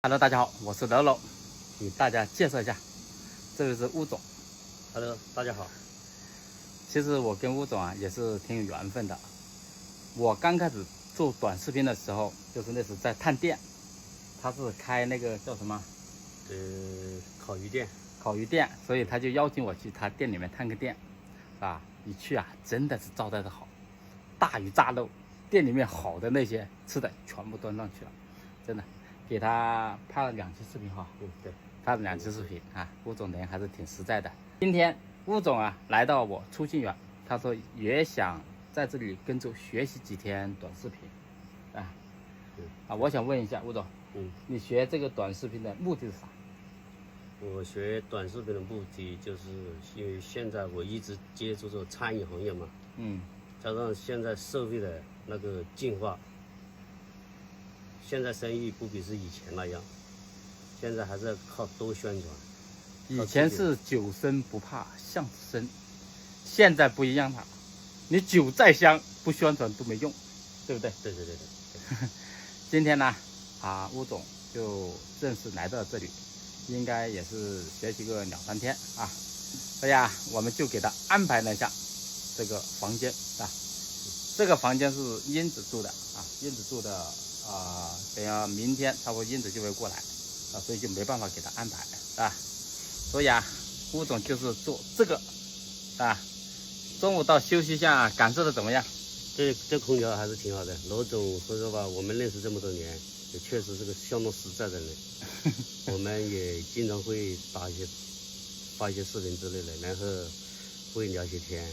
Hello， 大家好，我是楼楼，给大家介绍一下，这个是吴总。Hello， 大家好。其实我跟吴总啊也是挺有缘分的。我刚开始做短视频的时候，就是那时在探店，他是开那个叫什么？烤鱼店。烤鱼店，所以他就邀请我去他店里面探个店，啊，一去啊，真的是招待的好，大鱼大肉，店里面好的那些吃的全部端上去了，真的。给他拍了2期视频哈，对，拍了2期视频啊。吴总人还是挺实在的。今天吴总啊来到我初心园，他说也想在这里跟着学习几天短视频，我想问一下吴总，你学这个短视频的目的是啥？我学短视频的目的就是因为现在我一直接触着餐饮行业嘛，加上现在社会的那个进化。现在生意不比是以前那样，现在还是要靠多宣传。以前是酒生不怕巷子深，现在不一样了，你酒再香不宣传都没用，对不对？对。今天呢，吴总就正式来到这里，应该也是学习个2、3天啊。所以啊，我们就给他安排了一下这个房间啊。这个房间是英子住的啊，英子住的。等下明天差不多英子就会过来所以就没办法给他安排所以吴总就是做这个中午到休息一下，感受的怎么样？这空调还是挺好的。罗总说实话，我们认识这么多年，也确实是个相当实在的人。我们也经常会发一些视频之类的，然后会聊些天，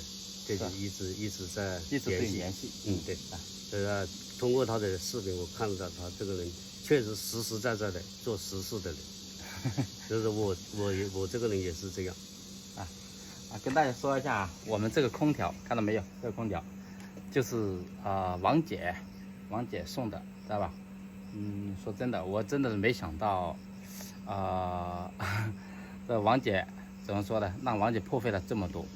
这就一直在联系。对。通过他的视频，我看到他这个人确实实实在在的做实事的人。就是我这个人也是这样。跟大家说一下我们这个空调看到没有？这个空调就是王姐送的，知道吧？说真的，我真的是没想到，这王姐怎么说呢？让王姐破费了这么多。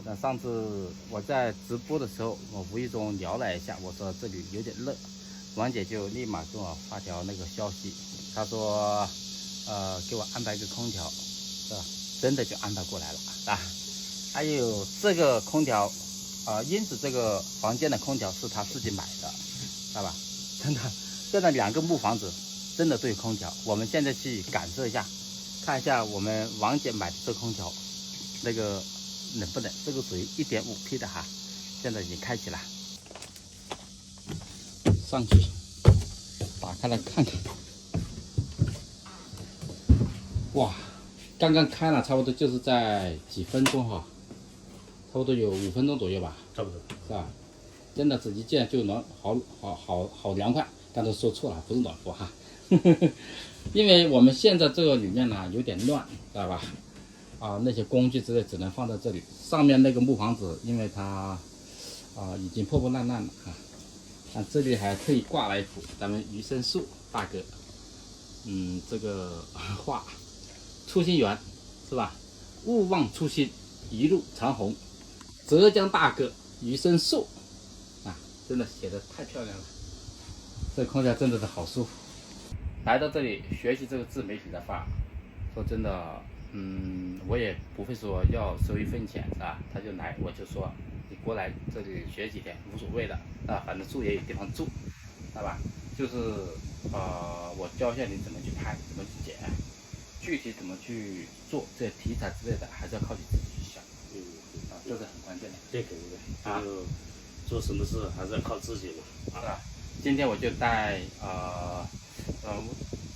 那上次我在直播的时候，我无意中聊了一下，我说这里有点热，王姐就立马给我发条那个消息，她说，给我安排一个空调，是吧？真的就安排过来了还有这个空调，英子这个房间的空调是她自己买的，知道吧？真的，这2个木房子真的都有空调。我们现在去感受一下，看一下我们王姐买的这个空调，那个。冷不冷？这个属于 1.5T 的现在已经开启了，上去打开来看看。哇，刚刚开了，差不多就是在几分钟差不多有5分钟左右吧，差不多是吧？真的是一见就能好凉快。刚才说错了，不是暖和因为我们现在这个里面呢有点乱，知道吧？那些工具之类只能放在这里。上面那个木房子，因为它已经破破烂烂了这里还特意挂了一幅咱们余生树大哥，这个画，初心园是吧？勿忘初心，一路长虹。浙江大哥余生树真的写的太漂亮了。这空调真的是好舒服。来到这里学习这个自媒体的话，说真的。我也不会说要收1分钱是吧？他就来，我就说你过来这里学几天无所谓的反正住也有地方住，知道吧？就是我教一下你怎么去拍，怎么去剪，具体怎么去做这些题材之类的，还是要靠你自己去想。这是很关键的。这肯定的做什么事还是要靠自己嘛。是吧？今天我就带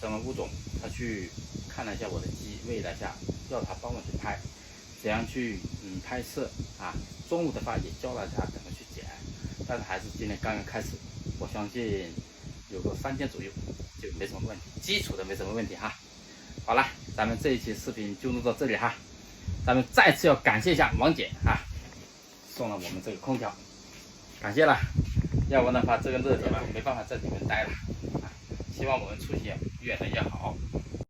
咱们吴总他去看了一下我的机，喂了一下，要他帮我去拍，怎样去拍摄中午的话也教了他怎么去剪，但是还是今天刚刚开始，我相信有个3天左右就没什么问题，基础的没什么问题好了，咱们这一期视频就录到这里咱们再次要感谢一下王姐送了我们这个空调，感谢了，要不然的话这个热天没办法在里面待了希望我们出行越来越好。